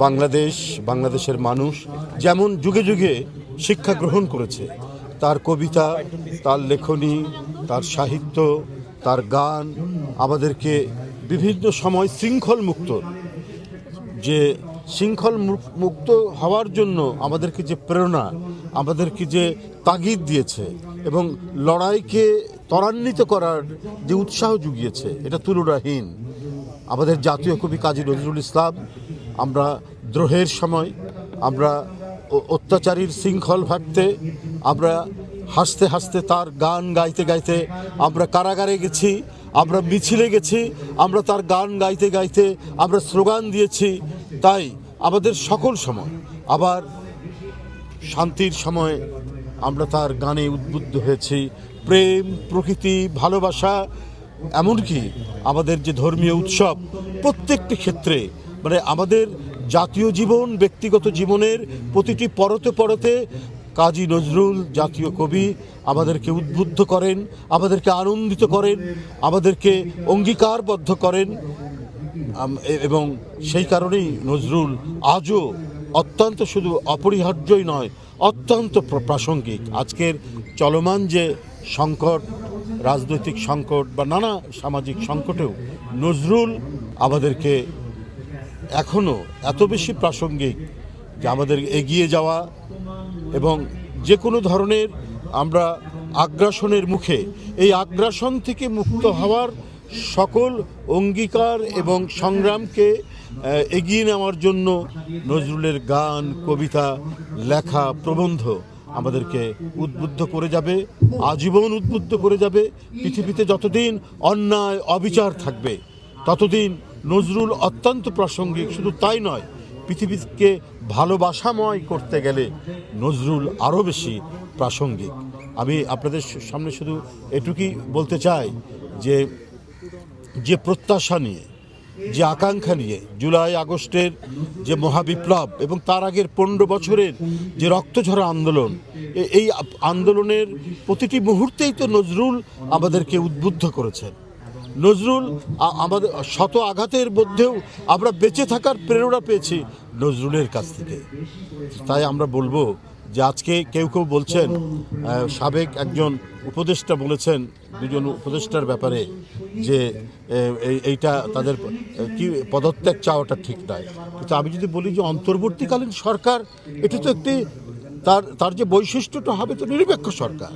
বাংলাদেশের মানুষ যেমন যুগে যুগে শিক্ষা গ্রহণ করেছে, তার কবিতা, তার লেখনী, তার সাহিত্য, তার গান আমাদেরকে বিভিন্ন সময় শৃঙ্খল মুক্ত হওয়ার জন্য আমাদেরকে যে প্রেরণা, আমাদেরকে যে তাগিদ দিয়েছে এবং লড়াইকে ত্বরান্বিত করার যে উৎসাহ জুগিয়েছে, এটা তুলনাহীন। আমাদের জাতীয় কবি কাজী নজরুল ইসলাম, আমরা দ্রোহের সময়, আমরা অত্যাচারীর শৃঙ্খল ভাঙতে, আমরা হাসতে হাসতে তার গান গাইতে গাইতে আমরা কারাগারে গেছি, আমরা মিছিলে গেছি, আমরা তার গান গাইতে গাইতে আমরা স্লোগান দিয়েছি। তাই আমাদের সকল সময়, আবার শান্তির সময় আমরা তার গানে উদ্বুদ্ধ হয়েছি। প্রেম, প্রকৃতি, ভালোবাসা, এমনকি আমাদের যে ধর্মীয় উৎসব, প্রত্যেকটি ক্ষেত্রে মানে আমাদের জাতীয় জীবন, ব্যক্তিগত জীবনের প্রতিটি পরতে পরতে কাজী নজরুল জাতীয় কবি আমাদেরকে উদ্বুদ্ধ করেন, আমাদেরকে আনন্দিত করেন, আমাদেরকে অঙ্গীকারবদ্ধ করেন। এবং সেই কারণেই নজরুল আজও অত্যন্ত শুধু অপরিহার্যই নয়, অত্যন্ত প্রাসঙ্গিক। আজকের চলমান যে সংকট, রাজনৈতিক সংকট বা নানা সামাজিক সংকটেও নজরুল আমাদেরকে এখনও এত বেশি প্রাসঙ্গিক যে আমাদের এগিয়ে যাওয়া এবং যে কোনো ধরনের আমরা আগ্রাসনের মুখে, এই আগ্রাসন থেকে মুক্ত হওয়ার সকল অঙ্গীকার এবং সংগ্রামকে এগিয়ে নেওয়ার জন্য নজরুলের গান, কবিতা, লেখা, প্রবন্ধ আমাদেরকে উদ্বুদ্ধ করে যাবে, আজীবন উদ্বুদ্ধ করে যাবে। পৃথিবীতে যতদিন অন্যায় অবিচার থাকবে ততদিন নজরুল অত্যন্ত প্রাসঙ্গিক। শুধু তাই নয়, পৃথিবীকে ভালোবাসাময় করতে গেলে নজরুল আরও বেশি প্রাসঙ্গিক। আমি আপনাদের সামনে শুধু এটুকুই বলতে চাই যে প্রত্যাশা নিয়ে, যে আকাঙ্ক্ষা নিয়ে জুলাই আগস্টের যে মহাবিপ্লব এবং তার আগের 15 বছরের যে রক্তঝরা আন্দোলন, এই আন্দোলনের প্রতিটি মুহূর্তেই তো নজরুল আমাদেরকে উদ্বুদ্ধ করেছেন। নজরুল আমাদের শত আঘাতের মধ্যেও আমরা বেঁচে থাকার প্রেরণা পেয়েছি নজরুলের কাছ থেকে। তাই আমরা বলবো যে আজকে কেউ বলছেন, সাবেক একজন উপদেষ্টা বলেছেন দুজন উপদেষ্টার ব্যাপারে যে এইটা তাদের কি পদত্যাগ চাওয়াটা ঠিক নয়। কিন্তু আমি যদি বলি যে অন্তর্বর্তীকালীন সরকার, এটা তো একটি তার যে বৈশিষ্ট্যটা হবে তো নিরপেক্ষ সরকার।